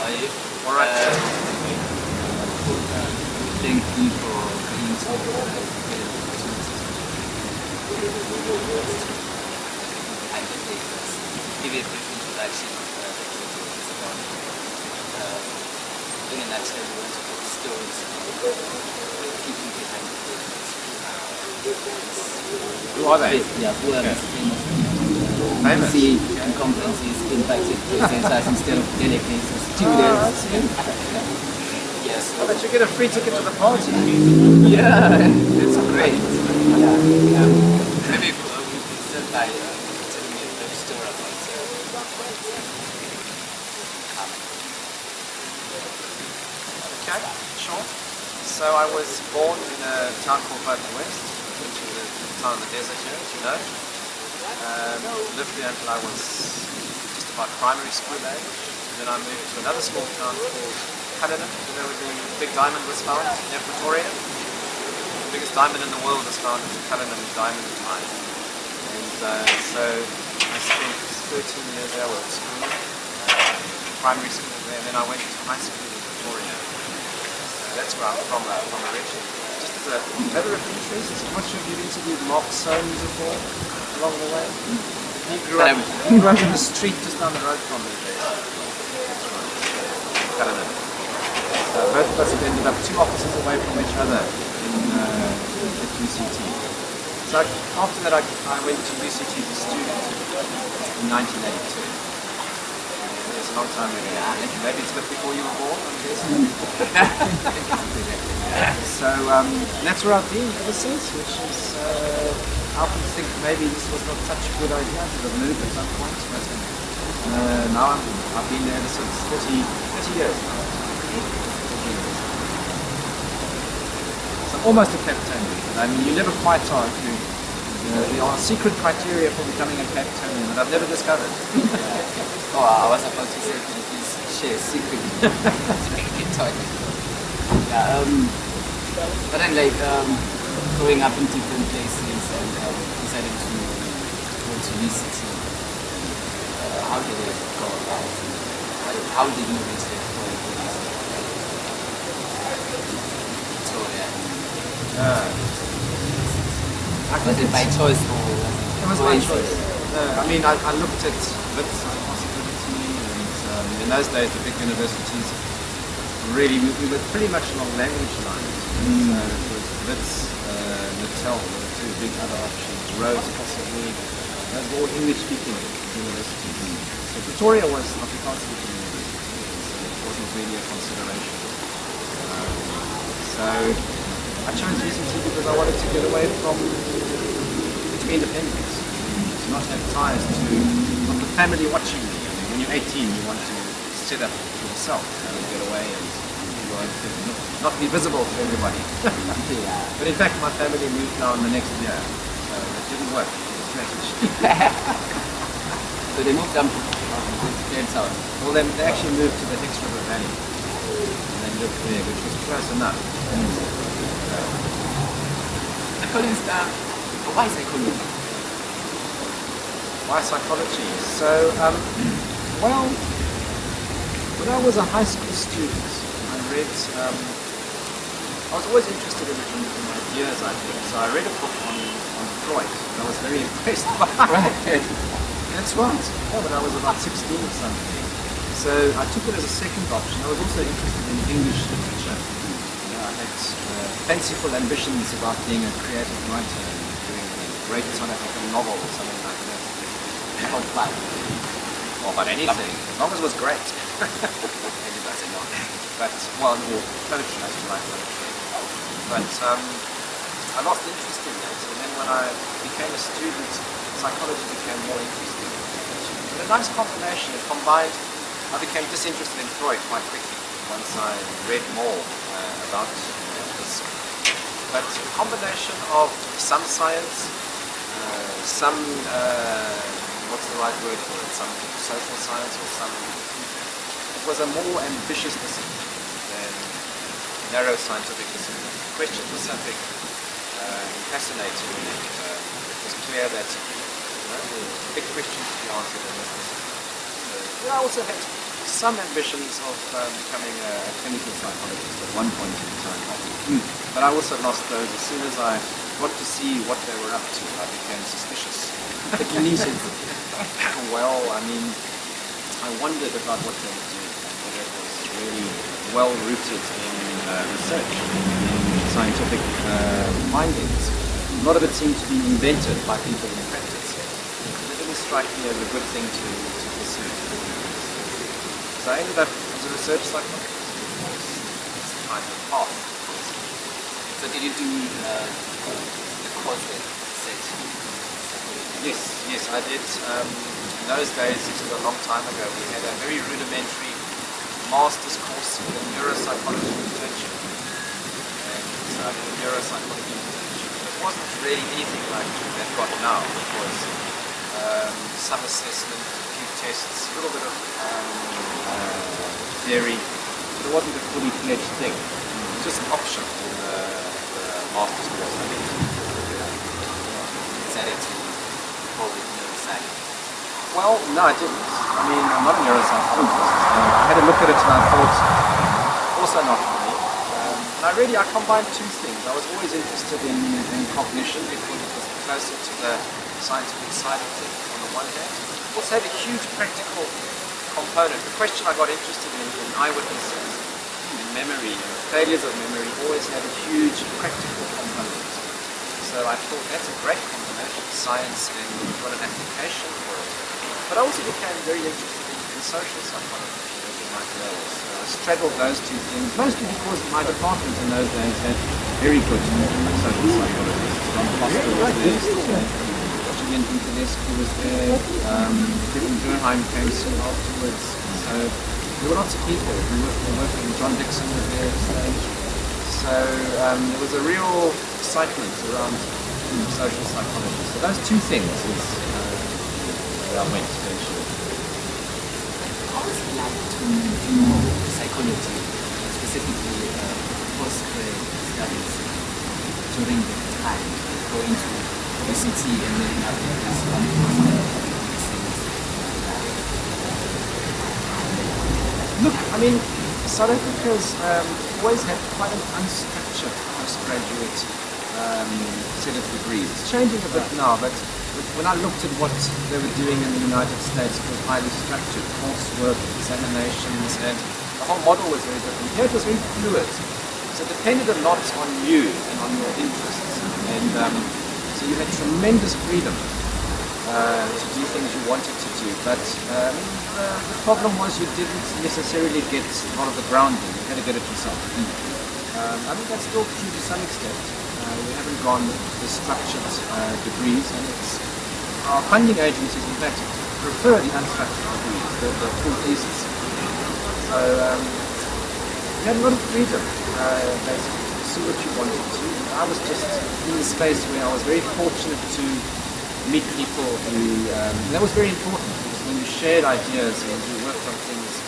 are you? Alright. Thank you for coming to I'm the Davis. Give you a brief introduction of the activities about in a nutshell, we want to put stories of people behind the business. Who are they? Yeah, who are these famous people? Famous? See in conferences, invited presenters instead of delegates or students. Yes. I bet you get a free ticket to the party. Yeah, it's great. Yeah. Maybe we can start by telling me a brief story about Okay, sure. So I was born in a town called Burton West, which is a town in the desert here, as you know. Lived there until I was just about primary school age. And then I moved to another small town called Cullinan, where the big diamond was found near Pretoria. The biggest diamond in the world was found at the Cullinan Diamond Mine. And so I spent 13 years there at school, primary school there, and then I went to high school in Pretoria. That's where I'm from originally. Just as a matter of interest, I'm not sure if you've interviewed Mark Soames before along the way. He grew up in the street just down the road from me. Cullinan. Both of us have ended up 2 offices away from each other at UCT. So after that I went to UCT as a student in 1982. It's a long time ago. Maybe it's a bit before you were born, I'm guessing. So that's where I've been ever since, which is, I often think maybe this was not such a good idea to have moved at some point, but now I've been there ever since, 30 years now. So I'm almost a Capetonian. I mean, you never quite are if you, there are secret criteria for becoming a Capetonian that I've never discovered. Oh, I was about to say, can you please share a secret to make it talk? Yeah, but then like growing up in different places and deciding to go to UCT, how did it go about? How did you reach that point? Was it by choice or? It was by choice. I mean, I looked at Wits as a possibility, and in those days the big universities really, we were pretty much along language lines. So it was Wits, Natal were the 2 big other options, Rhodes possibly, those were all English-speaking universities. So Pretoria was Afrikaans-speaking university, so it wasn't really a consideration. So I chose UCT because I wanted to get away from independence, to not have ties to not the family watching me. I mean, when you're 18, you want to set up for yourself and get away and not be visible to everybody. But in fact, my family moved down the next year, so it didn't work. So they moved down to South. Well, then they actually moved to the Hicks River Valley, and they lived there, which was close enough. Why psychology? Why psychology? So, well, when I was a high school student, I read, I was always interested in ideas, I think. So I read a book on Freud, and I was very impressed by it. That's right. Yeah, when I was about 16 or something. So I took it as a second option. I was also interested in English literature. I had fanciful ambitions about being a creative writer and doing a great South African novel or something like that. How fun? Or about anything, as long as it was great. Maybe that's a lot. But, well, or poetry, I should write poetry. But I lost interest in that, and then when I became a student, psychology became more interesting. And a nice combination, it combined, I became disinterested in Freud quite quickly once I read more about this. But a combination of some science, some, what's the right word for it, some social science or some, it was a more ambitious discipline than narrow scientific discipline. The questions were something fascinating, and it was clear that big questions to be answered in this discipline. So, I also had some ambitions of becoming a clinical psychologist at one point in time. But I also lost those. As soon as I got to see what they were up to, I became suspicious. The clinicians. Well, I mean, I wondered about what they were doing, and whether it was really well rooted in research, in scientific findings. A lot of it seemed to be invented by people in practice. It didn't strike me as a good thing to pursue. So I ended up as a research psychologist. It's kind of a path. So did you do the course with research? Yes, I did. In those days, this was a long time ago, we had a very rudimentary master's course in neuropsychology internship. And so I did a neuropsychology internship. It wasn't really anything like they've got now. It was some assessment, a few tests, a little bit of theory, but it wasn't a fully fledged thing. It was just an option in the master's course I did. Decided to go with neuroscience. Well, no, I didn't. I mean, I'm not a neuropsychologist. I had a look at it and I thought, also not for me. And I combined two things. I was always interested in cognition because it was closer to the scientific side of things on the one hand. Also had a huge practical component. The question I got interested in eyewitnesses, in memory, failures of memory, always had a huge practical component. So I thought that's a great combination, science and you've got an application for it. But I also became very interested in social psychology, as you might know. So I straddled those two things, mostly because my department in those days had very good social psychologists. John Foster was there, Julian Buchalescu was there, Kevin Durheim came soon afterwards. So there were lots of people who were working. John Dixon was there at the stage. So there was a real excitement around social psychology. So those two things is where I went eventually. How was it like to do psychology, specifically postgrad studies, during the time, going to UCT and then having this Look, I mean, South Africa's always had quite an unstructured postgraduate set of degrees. It's changing a bit now, but when I looked at what they were doing in the United States, it was highly structured coursework, examinations, and the whole model was very different. Here it was very fluid. So it depended a lot on you and on your interests. And so you had tremendous freedom to do things you wanted to do. But the problem was you didn't necessarily get a lot of the grounding. You had to get it yourself. I think that's still true to some extent. We haven't gone the structured degrees, and our funding agencies, in fact, prefer the unstructured degrees, the full thesis. So you had a lot of freedom, basically, to pursue what you wanted to. I was just in the space where I was very fortunate to meet people who, that was very important, because when you shared ideas and you worked on things,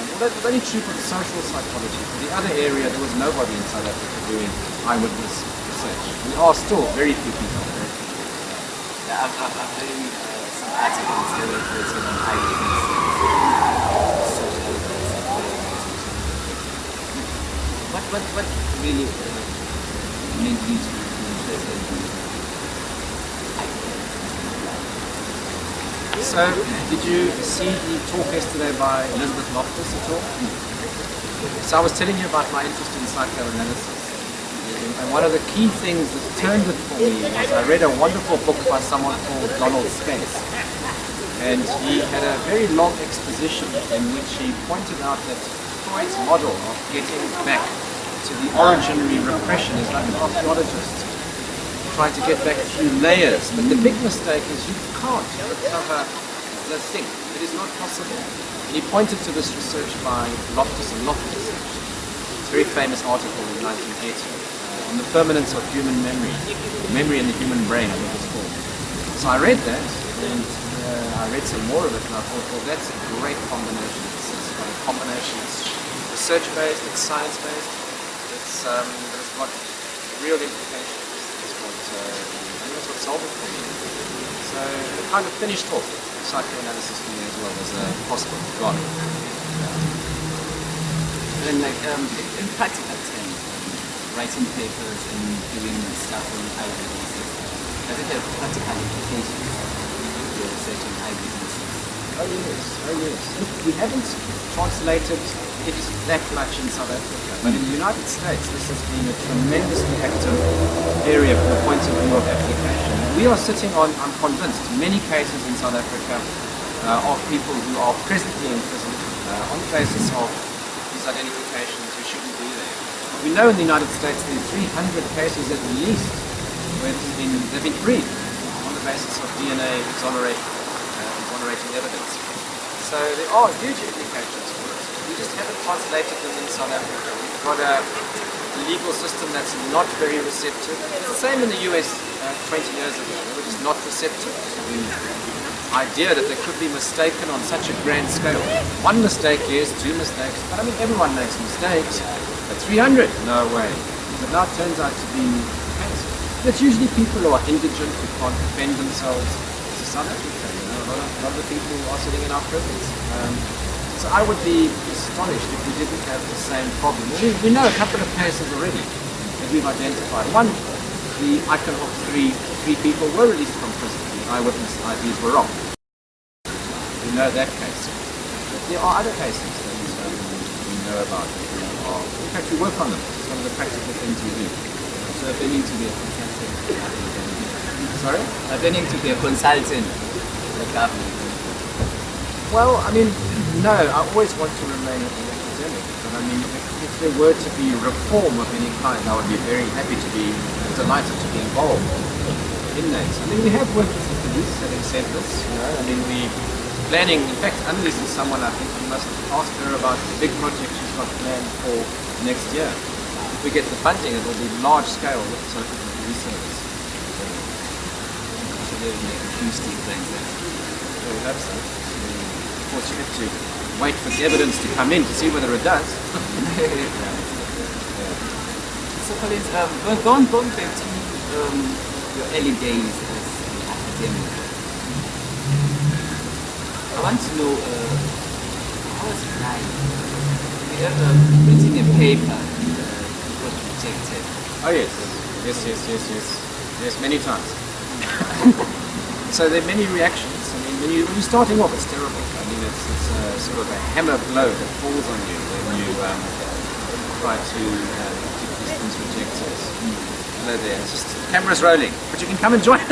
well, that was only true for the social psychology. For the other area, there was nobody in South Africa doing eyewitness research. We are still very few people. Yeah, I've read some articles that were written on eyewitness. What really made you to be interested in eyewitness? So, did you see the talk yesterday by Elizabeth Loftus at all? So I was telling you about my interest in psychoanalysis. And one of the key things that turned it for me was I read a wonderful book by someone called Donald Spence. And he had a very long exposition in which he pointed out that Freud's model of getting back to the originary repression is like an archaeologist trying to get back through layers. But the big mistake is you can't recover the thing. It is not possible. And he pointed to this research by Loftus and Loftus. It's a very famous article in 1980 on the permanence of human memory. Memory in the human brain, I think it's called. So I read that, and I read some more of it, and I thought, well, that's a great combination. It's got a combination. It's research-based, it's science-based, it's got real implications. And that's what solved it for me. So it kind of finished off psychoanalysis for me as well as a possible God. then like in practical terms, writing papers and doing stuff on eyewitnesses, does it have practical implications if you're researching eyewitnesses? Oh yes, oh yes. Look, we haven't translated it that much in South Africa, but in the United States this has been a tremendously active area from the point of view of application. We are sitting on, I'm convinced, many cases in South Africa of people who are presently in prison on the basis of these identifications who shouldn't be there. We know in the United States there are 300 cases at least where they've been freed on the basis of DNA exonerating evidence. So there are huge implications for us. We just haven't translated them in South Africa. We've got a legal system that's not very receptive. It's the same in the US 20 years ago. They were just not receptive to the idea that they could be mistaken on such a grand scale. One mistake, yes, two mistakes, but I mean everyone makes mistakes. But 300? No way. But now it turns out to be the case. It's usually people who are indigent, who can't defend themselves. It's South Africa, you know, a lot of the people who are sitting in our prisons. So I would be astonished if we didn't have the same problem. We know a couple of cases already that we've identified. One, the icon of three people were released from prison. The eyewitness IDs were wrong. We know that case. But there are other cases that we know about. In fact, we work on them. It's one of the practical things we do. So if they need to be a consultant, Sorry? if they need to be a consultant, the government. Well, I mean, no, I always want to remain an academic, but I mean, if there were to be reform of any kind, I would be very happy to be, delighted to be involved in that. I mean, we have worked with the police, having said this, you know, I mean, we planning, in fact, Annelies is someone I think we must ask her about the big project she's got planned for next year. If we get the funding, it will be large scale with the police service. So they will make a huge difference there. So we hope so. Of course, you have to wait for the evidence to come in to see whether it does. So Collins, going back to your early days as an academic, I want to know how was it like? Have you ever written a paper that got rejected? Oh yes, yes, many times. So there are many reactions. I mean, when you're starting off, it's terrible. I mean, it's sort of a hammer blow that falls on you when you try to get these things rejected. Hello there. It's just camera's rolling, but you can come and join us.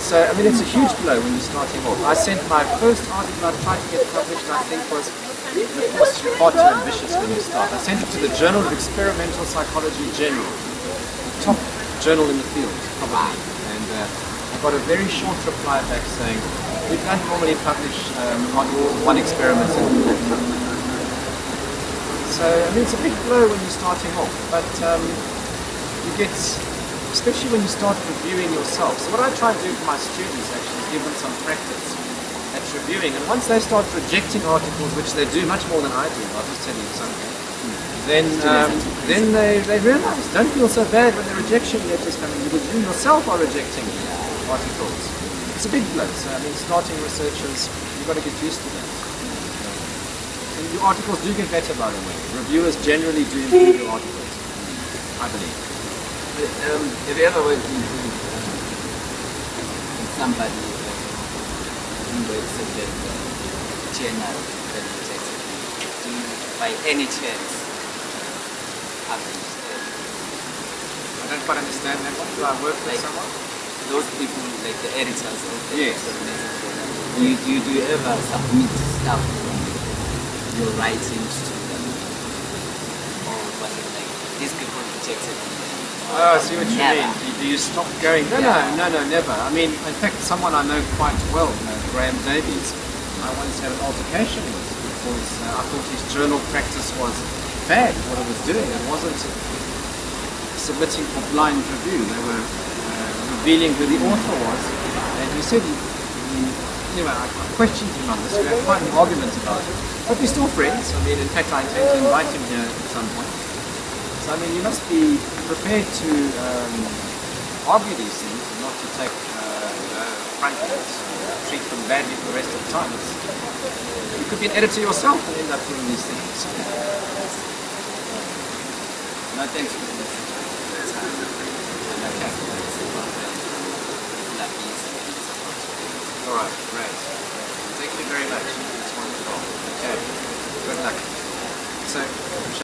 So I mean, it's a huge blow when you're starting off. I sent my first article I tried to get published, I think was, of course, you're far too ambitious when you start. I sent it to the Journal of Experimental Psychology General, the top journal in the field, probably. And I got a very short reply back saying, we don't normally publish on one experiment. So, I mean, it's a big blow when you're starting off, but you get, especially when you start reviewing yourself. So what I try to do for my students actually is give them some practice at reviewing. And once they start rejecting articles, which they do much more than I do, I'll just tell you something, then they realize, don't feel so bad when the rejection letters come in, because you yourself are rejecting articles. It's a big blow. So I mean, starting researchers, you've got to get used to that. And your articles do get better, by the way. Reviewers generally do improve your articles, I believe. Have you ever worked with somebody who works at the journal that rejected you? Do you, by any chance, publish I don't quite understand that one. Do I work with like someone? those people, like the editors of the Yes. do you ever submit stuff from your writings to them? Or was it like these people rejected me? Oh, I see what you Never. mean. Do you stop going? No, never. I mean, in fact, someone I know quite well, Graham Davies, I once had an altercation with because I thought his journal practice was bad, what it was doing. It wasn't submitting for blind review. They were revealing who the author was. And he said, anyway, I questioned him on this. We had quite an argument about it. But we're still friends. I mean, in fact, I intend to invite him here at some point. So, I mean, you must be prepared to argue these things and not to take front of it. treat them badly for the rest of the time. You could be an editor yourself and end up doing these things. No, thanks for the message. I know Catherine is that easy. All right, great. Thank you very much. It's wonderful. Okay, good luck. So.